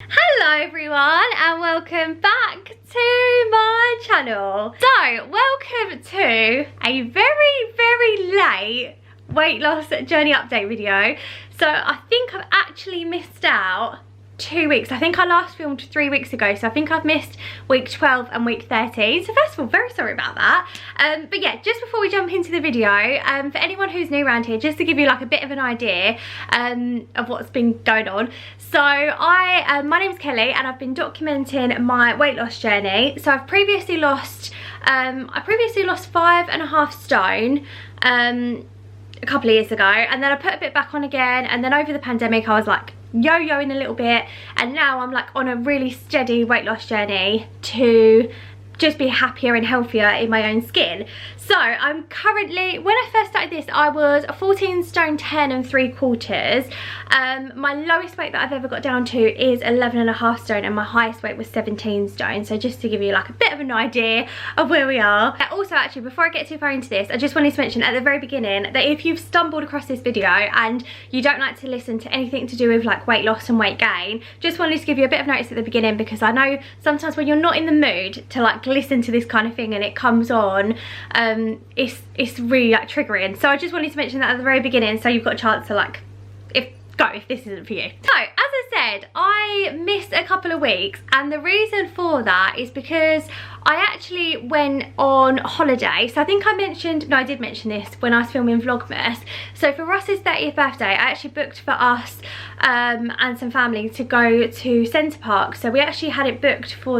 Hello everyone and welcome back to my channel. So welcome to a very late weight loss journey update video. So I think I've actually missed out 2 weeks. I think I last filmed 3 weeks ago, so I think I've missed week 12 and week 13. So first of all, very sorry about that. But yeah, just before we jump into the video, for anyone who's new around here, just to give you like a bit of an idea of what's been going on. So my name is Kelly and I've been documenting my weight loss journey. So I've previously lost, I previously lost 5.5 stone a couple of years ago, and then I put a bit back on again, and then over the pandemic I was like yo-yoing a little bit, and now I'm like on a really steady weight loss journey to just be happier and healthier in my own skin. So I'm currently, when I first started this, I was 14 stone 10 3/4. My lowest weight that I've ever got down to is 11.5 stone, and my highest weight was 17 stone. So just to give you like a bit of an idea of where we are. Also, actually, before I get too far into this, I just wanted to mention at the very beginning that if you've stumbled across this video and you don't like to listen to anything to do with like weight loss and weight gain, just wanted to give you a bit of notice at the beginning, because I know sometimes when you're not in the mood to like listen to this kind of thing and it comes on, it's really like triggering. So I just wanted to mention that at the very beginning, so you've got a chance to like if this isn't for you. So as I said, I missed a couple of weeks, and the reason for that is because I actually went on holiday. So I think I mentioned, no, I did mention this when I was filming Vlogmas. So for Ross's 30th birthday, I actually booked for us and some family to go to Centre Park. So we actually had it booked for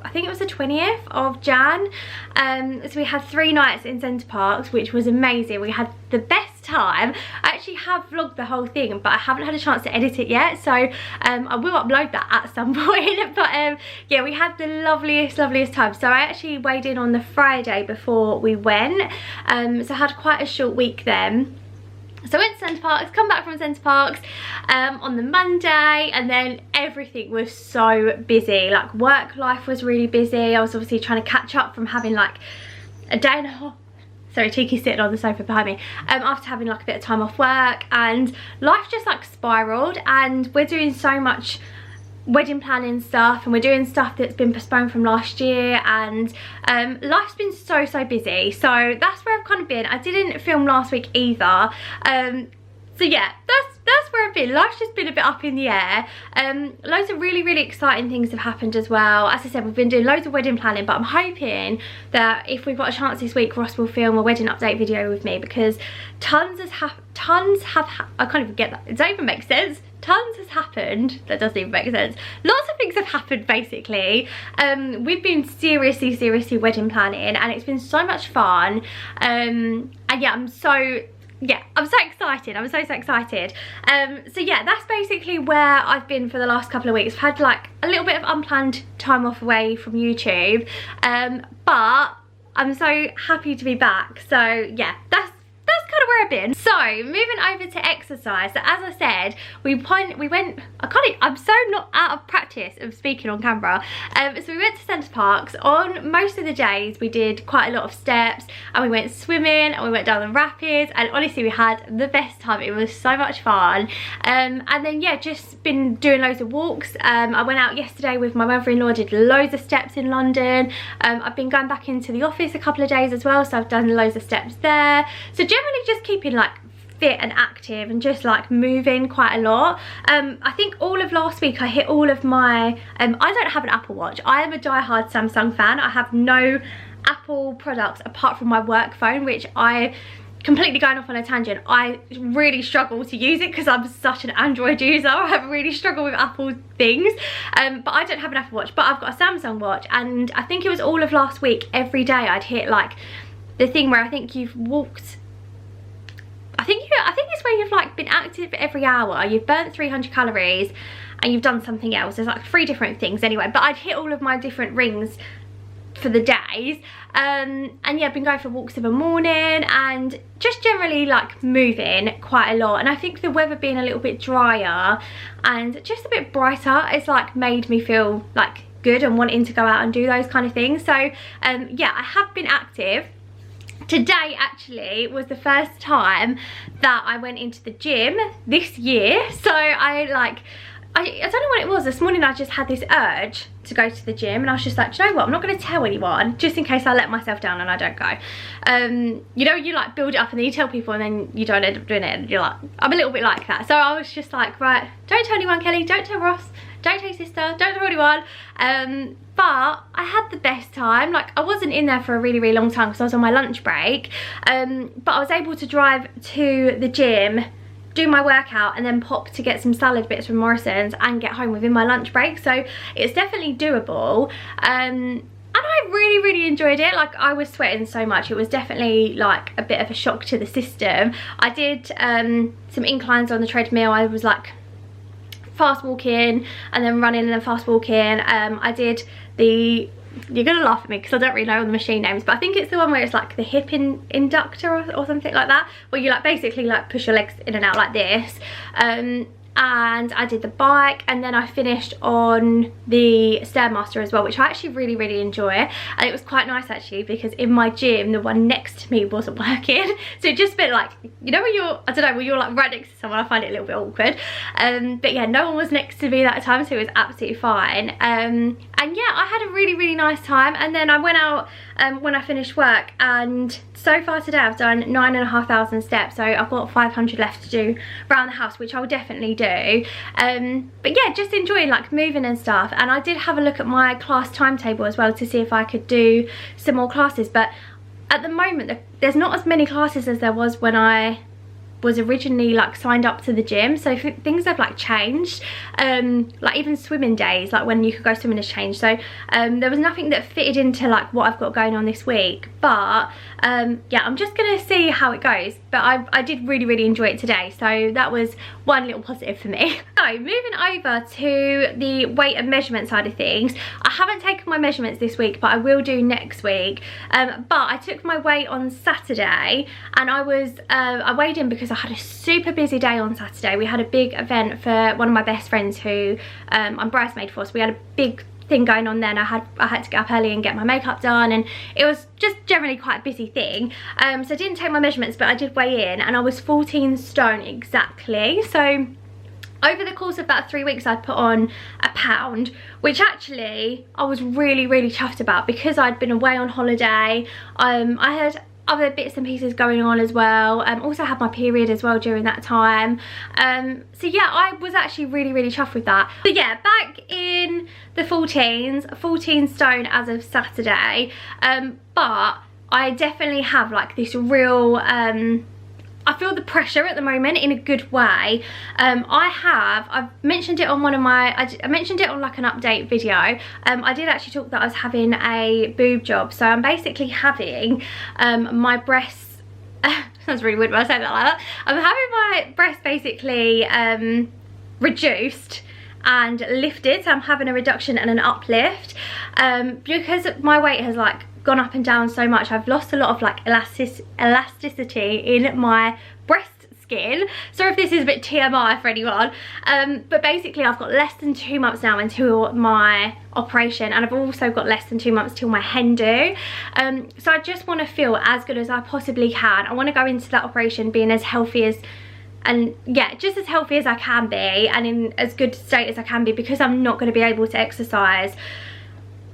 I think it was the 20th of Jan. So we had 3 nights in Centre Parks, which was amazing. We had the best time. I actually have vlogged the whole thing, but I haven't had a chance to edit it yet. So I will upload that at some point. But yeah, we had the loveliest time. So I actually weighed in on the Friday before we went. So I had quite a short week then. So I went to Centre Parks, come back from Centre Parks on the Monday, and then everything was so busy. Like work life was really busy. I was obviously trying to catch up from having like a day and a half. Sorry, Tiki's sitting on the sofa behind me. After having like a bit of time off work, and life just like spiraled, and we're doing so much wedding planning stuff, and we're doing stuff that's been postponed from last year, and life's been so busy. So that's where I've kind of been. I didn't film last week either, so yeah, that's where I've been. Life's just been a bit up in the air. Loads of really exciting things have happened as well. As I said, we've been doing loads of wedding planning, but I'm hoping that if we've got a chance this week, Ross will film a wedding update video with me, because tons have I can't even get that, it doesn't even make sense. Tons has happened. That doesn't even make sense. Lots of things have happened basically. We've been seriously wedding planning, and it's been so much fun. And yeah, I'm so excited. I'm so excited. So yeah, that's basically where I've been for the last couple of weeks. I've had like a little bit of unplanned time off away from YouTube, but I'm so happy to be back. So yeah, that's kind of where I've been. So moving over to exercise. So as I said, we went, I'm so not out of practice of speaking on camera. So we went to Centre Parks. On most of the days we did quite a lot of steps, and we went swimming, and we went down the rapids, and honestly we had the best time. It was so much fun. And then yeah, just been doing loads of walks. I went out yesterday with my mother-in-law, did loads of steps in London. I've been going back into the office a couple of days as well, so I've done loads of steps there. So generally just keeping like fit and active, and just like moving quite a lot. I think all of last week I hit all of my I don't have an Apple Watch. I am a die-hard Samsung fan. I have no Apple products apart from my work phone, which I completely going off on a tangent. I really struggle to use it because I'm such an Android user. I really struggle with Apple things, but I don't have an Apple Watch, but I've got a Samsung watch, and I think it was all of last week, every day I'd hit like the thing where I think you've walked, I think it's where you've like been active every hour, you've burnt 300 calories, and you've done something else. There's like 3 different things anyway, but I'd hit all of my different rings for the days. And yeah, I've been going for walks in the morning, and just generally like moving quite a lot. And I think the weather being a little bit drier and just a bit brighter, it's like made me feel like good and wanting to go out and do those kind of things. So yeah, I have been active. Today actually was the first time that I went into the gym this year. So I like I don't know what it was. This morning I just had this urge to go to the gym, and I was just like, do you know what, I'm not going to tell anyone just in case I let myself down and I don't go. You know, you like build it up and then you tell people and then you don't end up doing it, and you're like, I'm a little bit like that. So I was just like, right, don't tell anyone, Kelly, don't tell Ross, don't tell your sister, don't tell anyone. But I had the best time. Like, I wasn't in there for a really, really long time because I was on my lunch break, but I was able to drive to the gym, do my workout, and then pop to get some salad bits from Morrison's and get home within my lunch break. So it's definitely doable, and I really, really enjoyed it. Like, I was sweating so much, it was definitely like a bit of a shock to the system. I did some inclines on the treadmill. I was like fast walking and then running and then fast walking. I did the, you're gonna laugh at me because I don't really know all the machine names, but I think it's the one where it's like the hip inductor or something like that, where you like basically like push your legs in and out like this. And I did the bike, and then I finished on the Stairmaster as well, which I actually really, really enjoy. And it was quite nice actually, because in my gym the one next to me wasn't working, so it just felt like, you know when you're, I don't know, when you're like right next to someone, I find it a little bit awkward. But yeah, no one was next to me that time, so it was absolutely fine. And yeah, I had a really, really nice time. And then I went out when I finished work, and so far today I've done 9,500 steps, so I've got 500 left to do around the house, which I'll definitely do. But yeah, just enjoying like moving and stuff. And I did have a look at my class timetable as well to see if I could do some more classes, but at the moment there's not as many classes as there was when I was originally like signed up to the gym. So things have like changed, like even swimming days, like when you could go swimming, has changed. So there was nothing that fitted into like what I've got going on this week. But yeah, I'm just gonna see how it goes. But I did really, really enjoy it today, so that was one little positive for me. So moving over to the weight and measurement side of things, I haven't taken my measurements this week, but I will do next week. But I took my weight on Saturday, and I weighed in because I had a super busy day on Saturday. We had a big event for one of my best friends who I'm bridesmaid for, so we had a big thing going on then. I had to get up early and get my makeup done, and it was just generally quite a busy thing. So I didn't take my measurements, but I did weigh in, and I was 14 stone exactly. So over the course of about 3 weeks I'd put on a pound, which actually I was really, really chuffed about, because I'd been away on holiday. I had other bits and pieces going on as well. Also had my period as well during that time. So yeah, I was actually really, really chuffed with that. So yeah, back in the 14s, 14 stone as of Saturday. But I definitely have like this real, I feel the pressure at the moment in a good way. I've mentioned it on one of my, I mentioned it on like an update video. I did actually talk that I was having a boob job. So I'm basically having my breasts, sounds really weird when I say that like that. I'm having my breasts basically reduced and lifted. So I'm having a reduction and an uplift, because my weight has like gone up and down so much. I've lost a lot of like elasticity in my breast skin. Sorry if this is a bit TMI for anyone, but basically I've got less than 2 months now until my operation, and I've also got less than 2 months till my hen do. So I just want to feel as good as I possibly can. I want to go into that operation being as healthy as, and yeah, just as healthy as I can be, and in as good state as I can be, because I'm not going to be able to exercise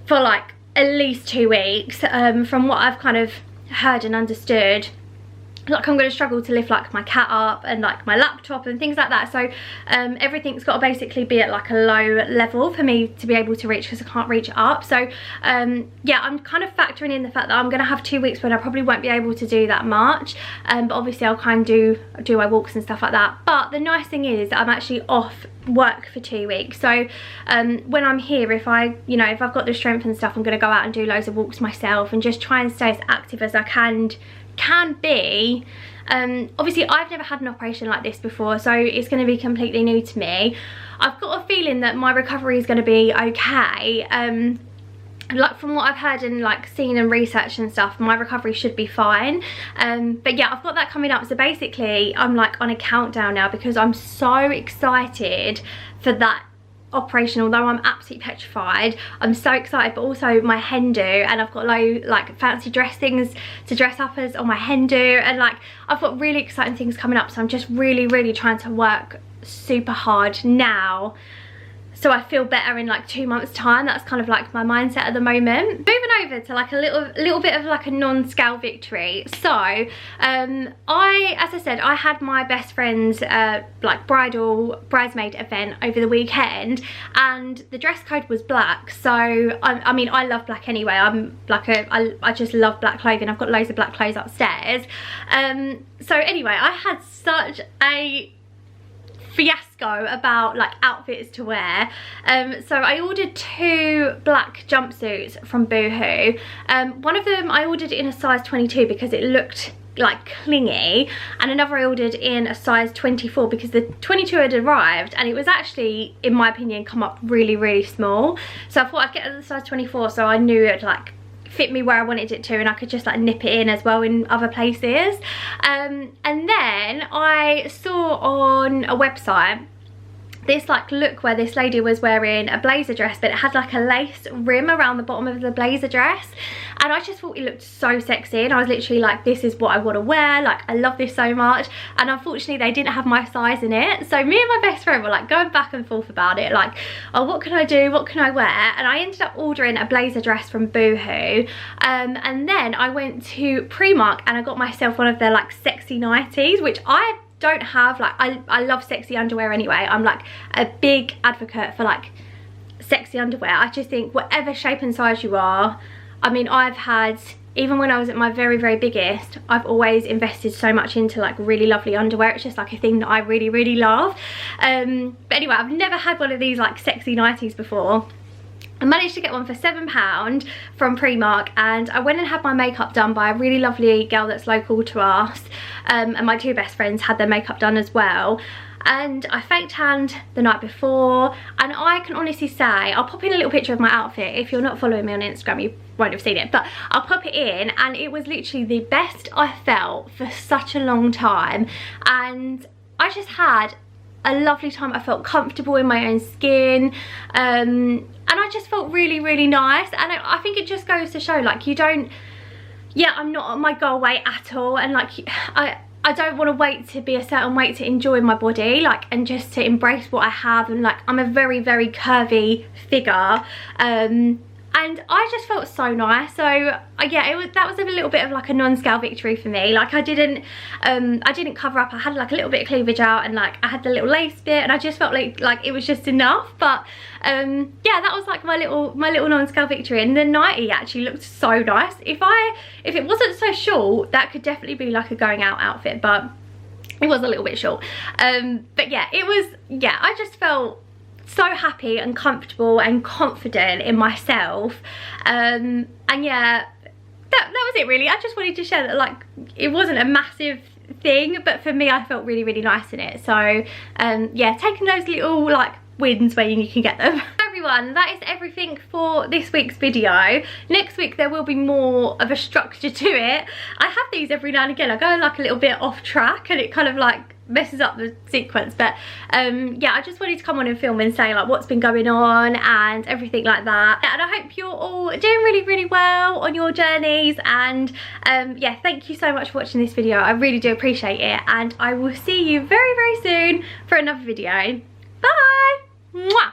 for like at least 2 weeks. From what I've kind of heard and understood, like I'm going to struggle to lift like my cat up and like my laptop and things like that. So everything's got to basically be at like a low level for me to be able to reach, because I can't reach up. So yeah, I'm kind of factoring in the fact that I'm going to have 2 weeks when I probably won't be able to do that much. But obviously I'll kind of do my walks and stuff like that. But the nice thing is that I'm actually off work for 2 weeks. So when I'm here, if I've got the strength and stuff, I'm going to go out and do loads of walks myself and just try and stay as active as I can be. Obviously I've never had an operation like this before, so it's going to be completely new to me. I've got a feeling that my recovery is going to be okay. Like from what I've heard and like seen and researched and stuff, my recovery should be fine. But yeah, I've got that coming up. So basically I'm like on a countdown now, because I'm so excited for that operation. Although I'm absolutely petrified, I'm so excited. But also my hen do, and I've got like fancy dress things to dress up as on my hen do, and like I've got really exciting things coming up. So I'm just really, really trying to work super hard now so I feel better in like 2 months time. That's kind of like my mindset at the moment. Moving over to like a little bit of like a non-scale victory. So as I said, I had my best friend's like bridesmaid event over the weekend, and the dress code was black. So I mean, I love black anyway. I'm like I just love black clothing. I've got loads of black clothes upstairs. So anyway, I had such a fiasco about like outfits to wear. So I ordered 2 black jumpsuits from Boohoo. One of them I ordered in a size 22 because it looked like clingy, and another I ordered in a size 24 because the 22 had arrived and it was actually, in my opinion, come up really small. So I thought I'd get the size 24 so I knew it like fit me where I wanted it to, and I could just like nip it in as well in other places. And then I saw on a website this like look where this lady was wearing a blazer dress, but it had like a lace rim around the bottom of the blazer dress, and I just thought it looked so sexy, and I was literally like, this is what I want to wear, like I love this so much. And unfortunately they didn't have my size in it, so me and my best friend were like going back and forth about it, like, oh, what can I do, what can I wear? And I ended up ordering a blazer dress from Boohoo, and then I went to Primark and I got myself one of their like sexy nighties, which I don't have. Like I love sexy underwear anyway. I'm like a big advocate for like sexy underwear. I just think whatever shape and size you are, I mean, I've had, even when I was at my very biggest, I've always invested so much into like really lovely underwear. It's just like a thing that I really love. But anyway, I've never had one of these like sexy nighties before. I managed to get one for £7 from Primark, and I went and had my makeup done by a really lovely girl that's local to us, and my 2 best friends had their makeup done as well. And I fake tanned the night before, and I can honestly say, I'll pop in a little picture of my outfit. If you're not following me on Instagram, you won't have seen it, but I'll pop it in, and it was literally the best I felt for such a long time, and I just had a lovely time. I felt comfortable in my own skin, and I just felt really nice. And I think it just goes to show, like, you don't, yeah, I'm not on my goal weight at all, and like I don't want to wait to be a certain weight to enjoy my body, like, and just to embrace what I have. And like, I'm a very curvy figure, and I just felt so nice. So yeah, that was a little bit of like a non-scale victory for me. Like I didn't cover up. I had like a little bit of cleavage out, and like I had the little lace bit, and I just felt like it was just enough. But yeah, that was like my little non-scale victory. And the nightie actually looked so nice. If it wasn't so short, that could definitely be like a going out outfit, but it was a little bit short. But yeah, I just felt so happy and comfortable and confident in myself, and yeah, that was it really. I just wanted to share that, like, it wasn't a massive thing, but for me I felt really nice in it. So yeah, taking those little like wins where you can get them. Everyone, that is everything for this week's video. Next week there will be more of a structure to it. I have these every now and again. I go like a little bit off track, and it kind of like messes up the sequence, but yeah, I just wanted to come on and film and say like what's been going on and everything like that. And I hope you're all doing really well on your journeys, and yeah, thank you so much for watching this video. I really do appreciate it, and I will see you very soon for another video. Bye. Mwah.